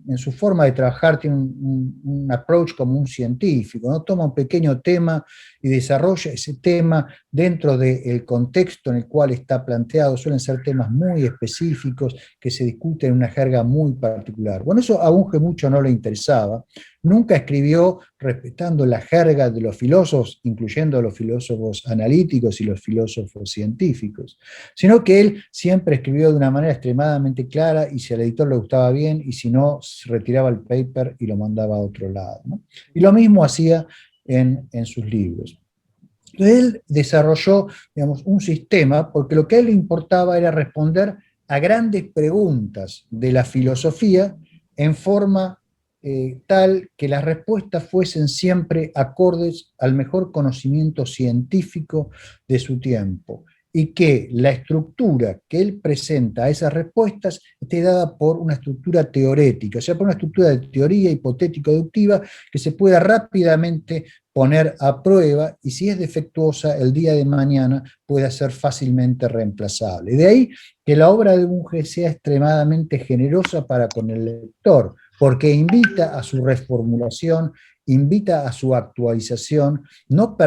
S2: en su forma de trabajar tiene un approach como un científico, ¿no? Toma un pequeño tema y desarrolla ese tema dentro del contexto en el cual está planteado. Suelen ser temas muy específicos que se discuten en una jerga muy particular. Bueno, eso a Bunge mucho no le interesaba. Nunca escribió respetando la jerga de los filósofos, incluyendo a los filósofos analíticos y los filósofos científicos, sino que él siempre escribió de una manera extremadamente clara, y si al editor le gustaba bien, y si no, retiraba el paper y lo mandaba a otro lado, ¿no? Y lo mismo hacía en sus libros. Entonces él desarrolló, digamos, un sistema, porque lo que a él le importaba era responder a grandes preguntas de la filosofía en forma tal que las respuestas fuesen siempre acordes al mejor conocimiento científico de su tiempo, y que la estructura que él presenta a esas respuestas esté dada por una estructura teorética, o sea, por una estructura de teoría hipotético-deductiva que se pueda rápidamente poner a prueba, y si es defectuosa el día de mañana pueda ser fácilmente reemplazable. De ahí que la obra de Bunge sea extremadamente generosa para con el lector, porque invita a su reformulación, invita a su actualización, no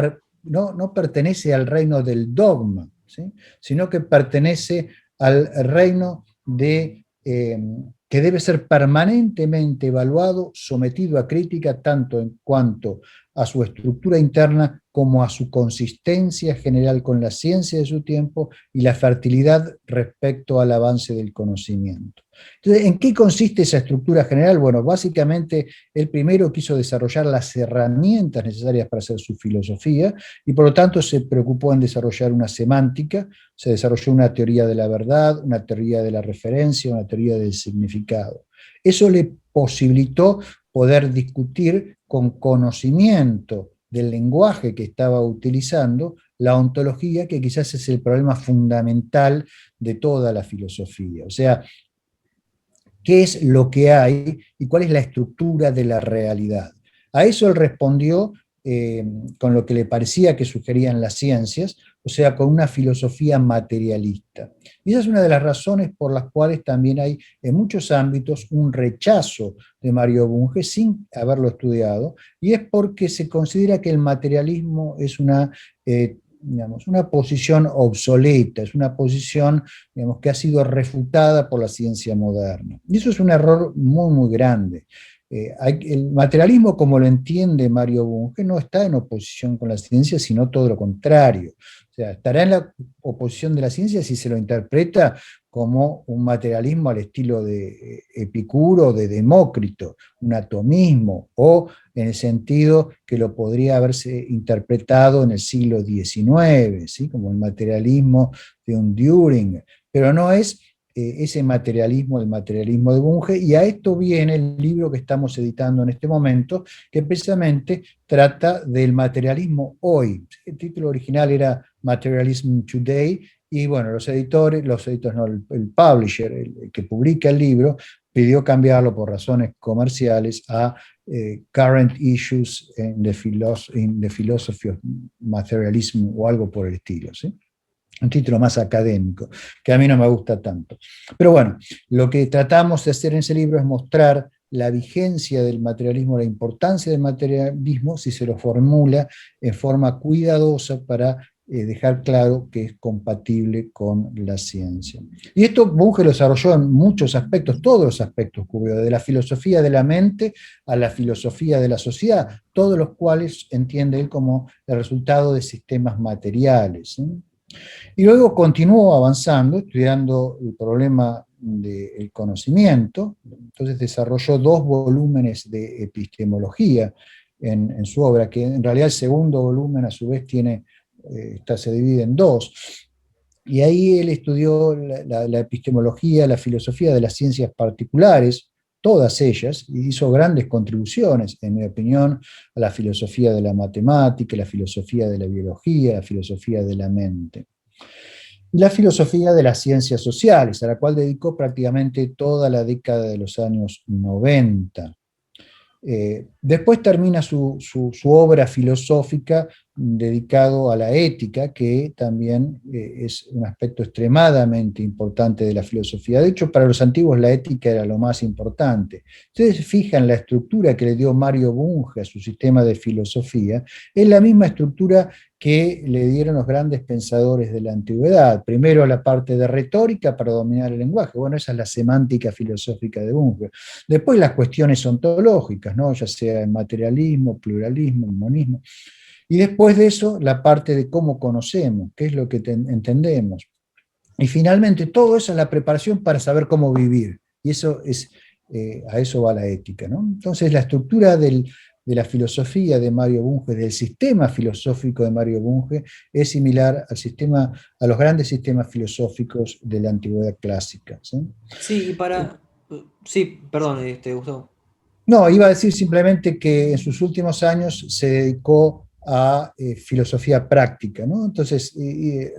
S2: pertenece al reino del dogma, ¿sí? Sino que pertenece al reino que debe ser permanentemente evaluado, sometido a crítica, tanto en cuanto a su estructura interna como a su consistencia general con la ciencia de su tiempo y la fertilidad respecto al avance del conocimiento. Entonces, ¿en qué consiste esa estructura general? Bueno, básicamente él primero quiso desarrollar las herramientas necesarias para hacer su filosofía, y por lo tanto se preocupó en desarrollar una semántica, se desarrolló una teoría de la verdad, una teoría de la referencia, una teoría del significado. Eso le posibilitó poder discutir con conocimiento del lenguaje que estaba utilizando la ontología, que quizás es el problema fundamental de toda la filosofía. O sea, ¿qué es lo que hay y cuál es la estructura de la realidad? A eso él respondió con lo que le parecía que sugerían las ciencias, o sea, con una filosofía materialista. Y esa es una de las razones por las cuales también hay en muchos ámbitos un rechazo de Mario Bunge sin haberlo estudiado, y es porque se considera que el materialismo es digamos, una posición obsoleta, es una posición, digamos, que ha sido refutada por la ciencia moderna. Y eso es un error muy, muy grande. El materialismo, como lo entiende Mario Bunge, no está en oposición con la ciencia, sino todo lo contrario. O sea, estará en la oposición de la ciencia si se lo interpreta como un materialismo al estilo de Epicuro o de Demócrito, un atomismo, o en el sentido que lo podría haberse interpretado en el siglo XIX, ¿sí? Como el materialismo de un Düring, pero no es ese materialismo, el materialismo de Bunge, y a esto viene el libro que estamos editando en este momento, que precisamente trata del materialismo hoy. El título original era Materialism Today, y bueno, los editores no, el publisher, el que publica el libro, pidió cambiarlo por razones comerciales a Current Issues in the Philosophy of Materialism o algo por el estilo, ¿sí? Un título más académico, que a mí no me gusta tanto. Pero bueno, lo que tratamos de hacer en ese libro es mostrar la vigencia del materialismo, la importancia del materialismo, si se lo formula en forma cuidadosa para dejar claro que es compatible con la ciencia. Y esto Bunge lo desarrolló en muchos aspectos, todos los aspectos cubrió, de la filosofía de la mente a la filosofía de la sociedad, todos los cuales entiende él como el resultado de sistemas materiales, ¿sí? Y luego continuó avanzando, estudiando el problema del conocimiento. Entonces desarrolló 2 volúmenes de epistemología en su obra, que en realidad el segundo volumen a su vez se divide en 2. Y ahí él estudió la epistemología, la filosofía de las ciencias particulares, todas ellas, y hizo grandes contribuciones, en mi opinión, a la filosofía de la matemática, la filosofía de la biología, la filosofía de la mente. Y la filosofía de las ciencias sociales, a la cual dedicó prácticamente toda la década de los años 90. Después termina su obra filosófica dedicado a la ética, que también es un aspecto extremadamente importante de la filosofía. De hecho, para los antiguos la ética era lo más importante. Ustedes se fijan la estructura que le dio Mario Bunge a su sistema de filosofía, es la misma estructura que le dieron los grandes pensadores de la antigüedad. Primero la parte de retórica para dominar el lenguaje. Bueno, esa es la semántica filosófica de Bunge. Después las cuestiones ontológicas, ¿no? Ya sea el materialismo, pluralismo, monismo. Y después de eso, la parte de cómo conocemos, qué es lo que entendemos. Y finalmente, todo eso es la preparación para saber cómo vivir. Y eso es, a eso va la ética, ¿no? Entonces, la estructura del de la filosofía de Mario Bunge, del sistema filosófico de Mario Bunge, es similar a los grandes sistemas filosóficos de la antigüedad clásica, ¿sí?
S1: Sí, y para... Sí, perdón, Gustavo.
S2: No, iba a decir simplemente que en sus últimos años se dedicó a filosofía práctica, ¿no? Entonces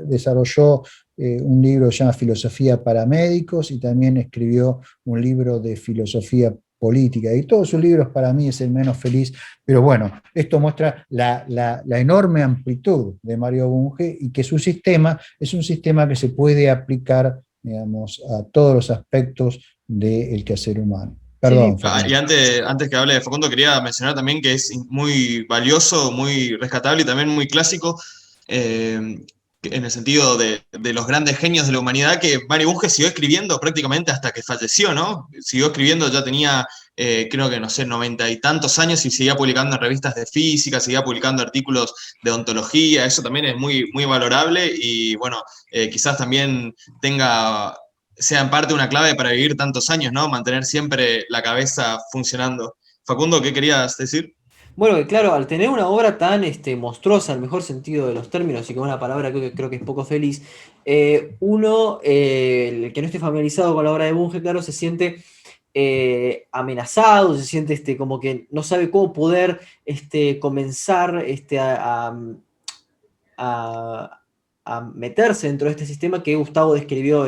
S2: desarrolló un libro que se llama Filosofía para Médicos y también escribió un libro de filosofía política. Y todos sus libros para mí es el menos feliz, pero bueno, esto muestra la enorme amplitud de Mario Bunge y que su sistema es un sistema que se puede aplicar, digamos, a todos los aspectos del quehacer humano.
S1: Sí,
S2: Perdón,
S3: Y
S2: Fernando.
S3: antes que hable de Facundo, quería mencionar también que es muy valioso, muy rescatable y también muy clásico, en el sentido de los grandes genios de la humanidad, que Mario Bunge siguió escribiendo prácticamente hasta que falleció, ¿no? Siguió escribiendo, ya tenía, creo que, no sé, 90 y tantos años y seguía publicando en revistas de física, seguía publicando artículos de ontología, eso también es muy, muy valorable y, bueno, quizás también tenga sea en parte una clave para vivir tantos años, ¿no? Mantener siempre la cabeza funcionando. Facundo, ¿qué querías decir?
S1: bueno, y claro, al tener una obra tan monstruosa, en el mejor sentido de los términos, y con una palabra creo que es poco feliz, uno, el que no esté familiarizado con la obra de Bunge, claro, se siente amenazado, se siente como que no sabe cómo poder comenzar a, a meterse dentro de este sistema que Gustavo describió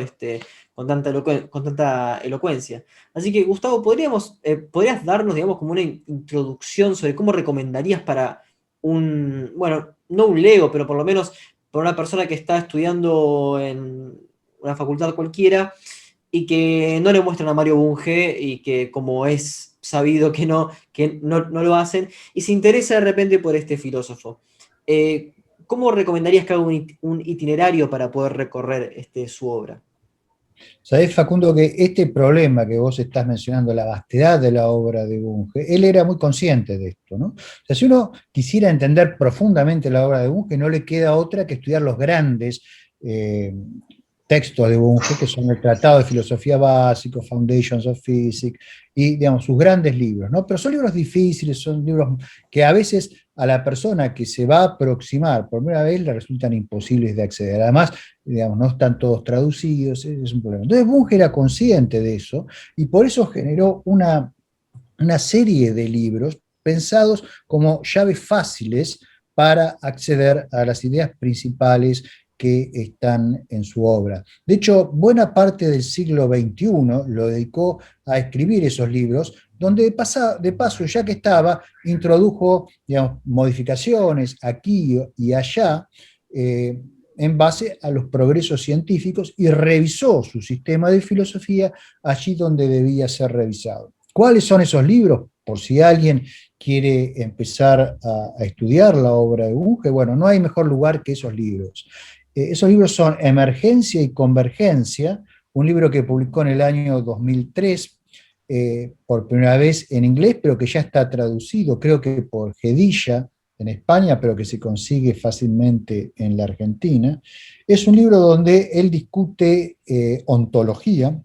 S1: con tanta elocuencia. Así que, Gustavo, ¿podrías darnos, digamos, como una introducción sobre cómo recomendarías para bueno, no un Lego, pero por lo menos para una persona que está estudiando en una facultad cualquiera y que no le muestran a Mario Bunge y que como es sabido que no lo hacen y se interesa de repente por este filósofo? Eh, ¿Cómo recomendarías que haga un itinerario para poder recorrer su obra?
S2: Sabés, Facundo, que este problema que vos estás mencionando, la vastedad de la obra de Bunge, él era muy consciente de esto, ¿no? O sea, si uno quisiera entender profundamente la obra de Bunge, no le queda otra que estudiar los grandes eh, textos de Bunge, que son el Tratado de Filosofía Básico, Foundations of Physics, y, digamos, sus grandes libros, ¿no? Pero son libros difíciles, son libros que a veces a la persona que se va a aproximar por primera vez le resultan imposibles de acceder. Además, digamos, no están todos traducidos, es un problema. Entonces Bunge era consciente de eso y por eso generó una serie de libros pensados como llaves fáciles para acceder a las ideas principales que están en su obra. De hecho, buena parte del siglo XXI lo dedicó a escribir esos libros, donde de paso, ya que estaba, introdujo, digamos, modificaciones aquí y allá, en base a los progresos científicos y revisó su sistema de filosofía allí donde debía ser revisado. ¿Cuáles son esos libros? Por si alguien quiere empezar a estudiar la obra de Bunge, bueno, no hay mejor lugar que esos libros. Esos libros son Emergencia y Convergencia, un libro que publicó en el año 2003, por primera vez en inglés, pero que ya está traducido, creo que por Gedilla en España, pero que se consigue fácilmente en la Argentina. Es un libro donde él discute ontología,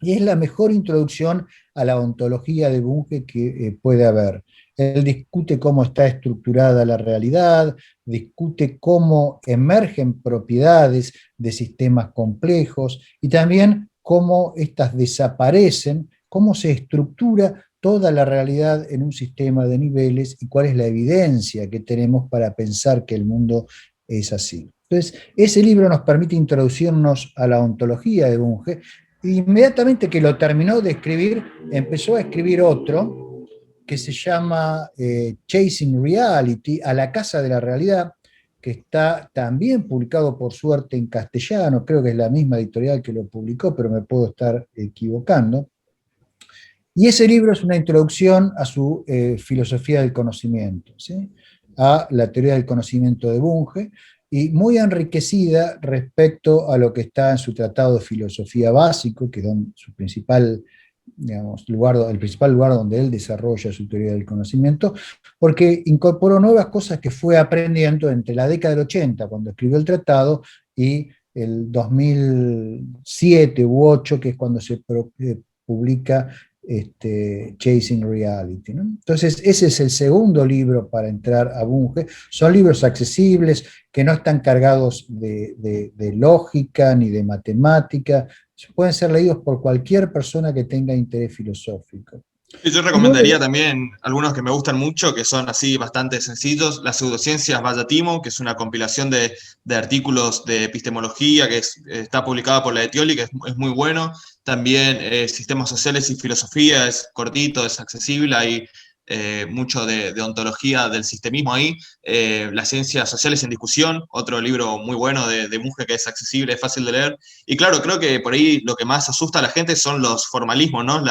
S2: y es la mejor introducción a la ontología de Bunge que puede haber. Él discute cómo está estructurada la realidad, discute cómo emergen propiedades de sistemas complejos y también cómo éstas desaparecen, cómo se estructura toda la realidad en un sistema de niveles y cuál es la evidencia que tenemos para pensar que el mundo es así. Entonces, ese libro nos permite introducirnos a la ontología de Bunge. Inmediatamente que lo terminó de escribir, empezó a escribir otro que se llama Chasing Reality, A la Casa de la Realidad, que está también publicado por suerte en castellano, creo que es la misma editorial que lo publicó, pero me puedo estar equivocando. Y ese libro es una introducción a su filosofía del conocimiento, ¿sí? A la teoría del conocimiento de Bunge, y muy enriquecida respecto a lo que está en su tratado de filosofía básico, que es su principal, digamos, el principal lugar donde él desarrolla su teoría del conocimiento, porque incorporó nuevas cosas que fue aprendiendo entre la década del 80, cuando escribió el tratado, y el 2007 u 2008, que es cuando se publica Chasing Reality, ¿no? Entonces, ese es el segundo libro para entrar a Bunge. Son libros accesibles, que no están cargados de lógica ni de matemática, pueden ser leídos por cualquier persona que tenga interés filosófico.
S3: Y yo
S2: Y luego,
S3: recomendaría también algunos que me gustan mucho, que son así bastante sencillos. Las pseudociencias Vallatimo, que es una compilación de artículos de epistemología, está publicada por la Etioli, que es muy bueno. También Sistemas Sociales y Filosofía, es cortito, es accesible, hay mucho de ontología del sistemismo ahí. Las Ciencias Sociales en Discusión, otro libro muy bueno de Bunge, que es accesible, es fácil de leer. Y claro, creo que por ahí lo que más asusta a la gente son los formalismos, ¿no?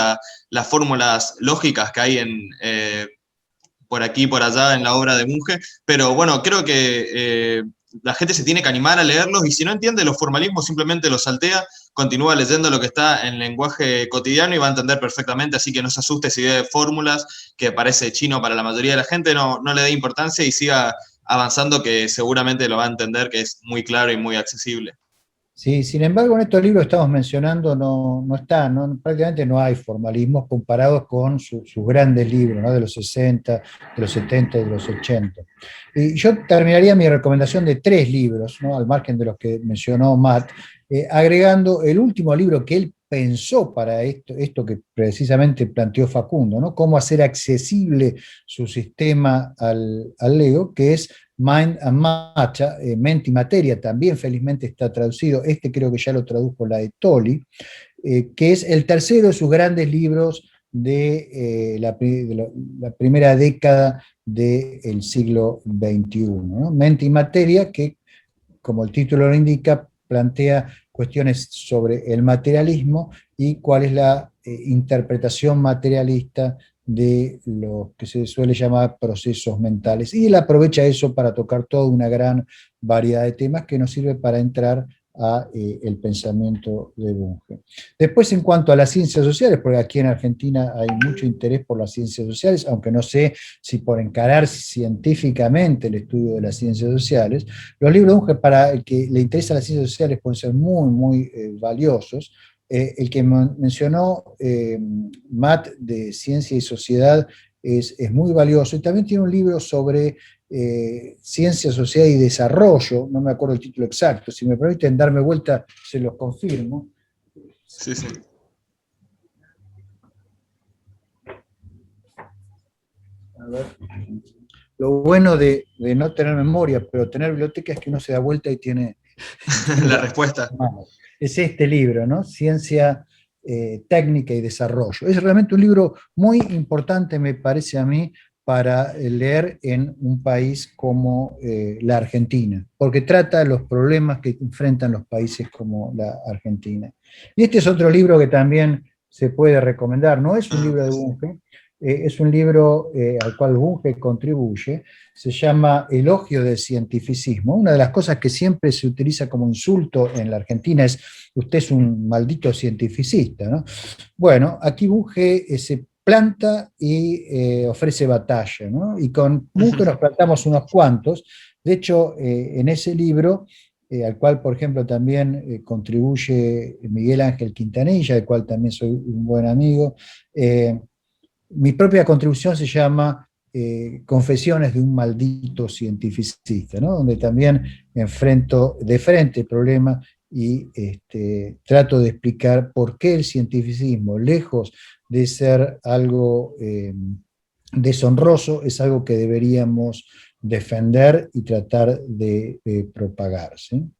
S3: Las fórmulas lógicas que hay por aquí y por allá en la obra de Bunge, pero bueno, creo que la gente se tiene que animar a leerlos y si no entiende los formalismos simplemente los saltea, continúa leyendo lo que está en lenguaje cotidiano y va a entender perfectamente, así que no se asuste si ve fórmulas que parece chino para la mayoría de la gente, no le dé importancia y siga avanzando que seguramente lo va a entender, que es muy claro y muy accesible.
S2: sí, sin embargo, en estos libros que estamos mencionando no está, prácticamente no hay formalismos comparados con sus grandes libros, ¿no? De los 60, de los 70 y de los 80. Y yo terminaría mi recomendación de 3 libros, ¿no? Al margen de los que mencionó Matt, agregando el último libro que él pensó para esto que precisamente planteó Facundo, ¿no? Cómo hacer accesible su sistema al Lego, que es Mind and Matcha, Mente y Materia, también felizmente está traducido, creo que ya lo tradujo la de Tolly, que es el tercero de sus grandes libros de la primera década del siglo XXI, ¿no? Mente y Materia, que como el título lo indica, plantea cuestiones sobre el materialismo y cuál es la interpretación materialista de lo que se suele llamar procesos mentales. Y él aprovecha eso para tocar toda una gran variedad de temas que nos sirve para entrar a el pensamiento de Bunge. Después, en cuanto a las ciencias sociales, porque aquí en Argentina hay mucho interés por las ciencias sociales, aunque no sé si por encarar científicamente el estudio de las ciencias sociales, los libros de Bunge para el que le interesa las ciencias sociales pueden ser muy valiosos. El que mencionó Matt de Ciencia y Sociedad es muy valioso, y también tiene un libro sobre Ciencia, Sociedad y Desarrollo, no me acuerdo el título exacto, si me permiten darme vuelta se los confirmo.
S3: Sí, sí.
S2: A ver. Lo bueno de no tener memoria, pero tener biblioteca es que uno se da vuelta y tiene
S3: La respuesta.
S2: es este libro, ¿no? Ciencia, Técnica y Desarrollo. Es realmente un libro muy importante, me parece a mí, para leer en un país como la Argentina, porque trata los problemas que enfrentan los países como la Argentina. Y este es otro libro que también se puede recomendar, no es un libro de Bunge, es un libro al cual Bunge contribuye, se llama Elogio del Cientificismo. Una de las cosas que siempre se utiliza como insulto en la Argentina es: usted es un maldito cientificista, ¿no? Bueno, aquí Bunge se planta y ofrece batalla, ¿no? Y con Bunge nos plantamos unos cuantos. De hecho, en ese libro, al cual, por ejemplo, también contribuye Miguel Ángel Quintanilla, del cual también soy un buen amigo, mi propia contribución se llama Confesiones de un maldito cientificista, ¿no? Donde también enfrento de frente el problema y trato de explicar por qué el cientificismo, lejos de ser algo deshonroso, es algo que deberíamos defender y tratar de propagar, ¿sí?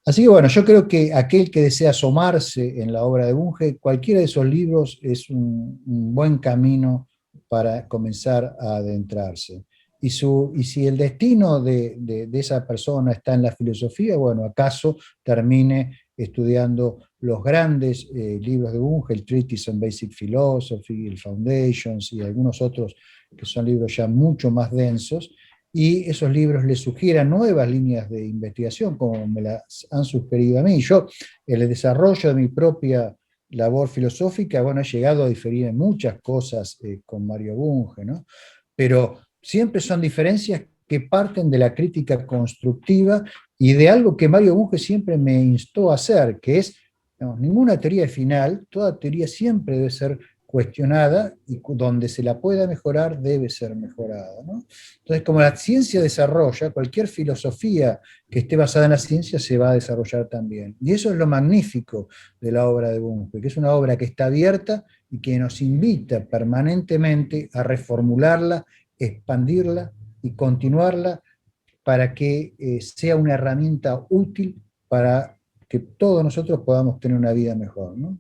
S2: Así que bueno, yo creo que aquel que desea asomarse en la obra de Bunge, cualquiera de esos libros es un buen camino para comenzar a adentrarse. Y si el destino de esa persona está en la filosofía, bueno, acaso termine estudiando los grandes libros de Bunge, el Treatise on Basic Philosophy, el Foundations y algunos otros que son libros ya mucho más densos, y esos libros les sugieran nuevas líneas de investigación, como me las han sugerido a mí. Yo, en el desarrollo de mi propia labor filosófica, bueno, he llegado a diferir en muchas cosas con Mario Bunge, ¿no? Pero siempre son diferencias que parten de la crítica constructiva y de algo que Mario Bunge siempre me instó a hacer, que es, digamos, ninguna teoría es final, toda teoría siempre debe ser cuestionada y donde se la pueda mejorar debe ser mejorada, ¿no? Entonces, como la ciencia desarrolla, cualquier filosofía que esté basada en la ciencia se va a desarrollar también. Y eso es lo magnífico de la obra de Bunge, que es una obra que está abierta y que nos invita permanentemente a reformularla, expandirla y continuarla para que sea una herramienta útil para que todos nosotros podamos tener una vida mejor, ¿no?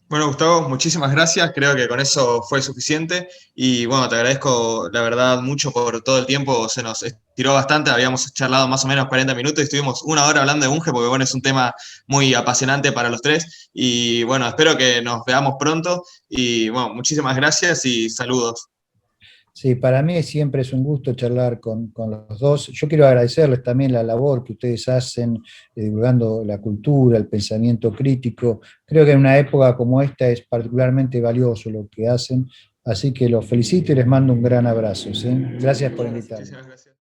S3: Bueno, Gustavo, muchísimas gracias. Creo que con eso fue suficiente. Y bueno, te agradezco la verdad mucho por todo el tiempo. Se nos estiró bastante. Habíamos charlado más o menos 40 minutos y estuvimos una hora hablando de Bunge porque bueno, es un tema muy apasionante para los tres. Y bueno, espero que nos veamos pronto. Y bueno, muchísimas gracias y saludos.
S2: Sí, para mí siempre es un gusto charlar con los dos. Yo quiero agradecerles también la labor que ustedes hacen divulgando la cultura, el pensamiento crítico. Creo que en una época como esta es particularmente valioso lo que hacen, así que los felicito y les mando un gran abrazo, ¿sí? Gracias por invitarme.
S3: Muchísimas gracias.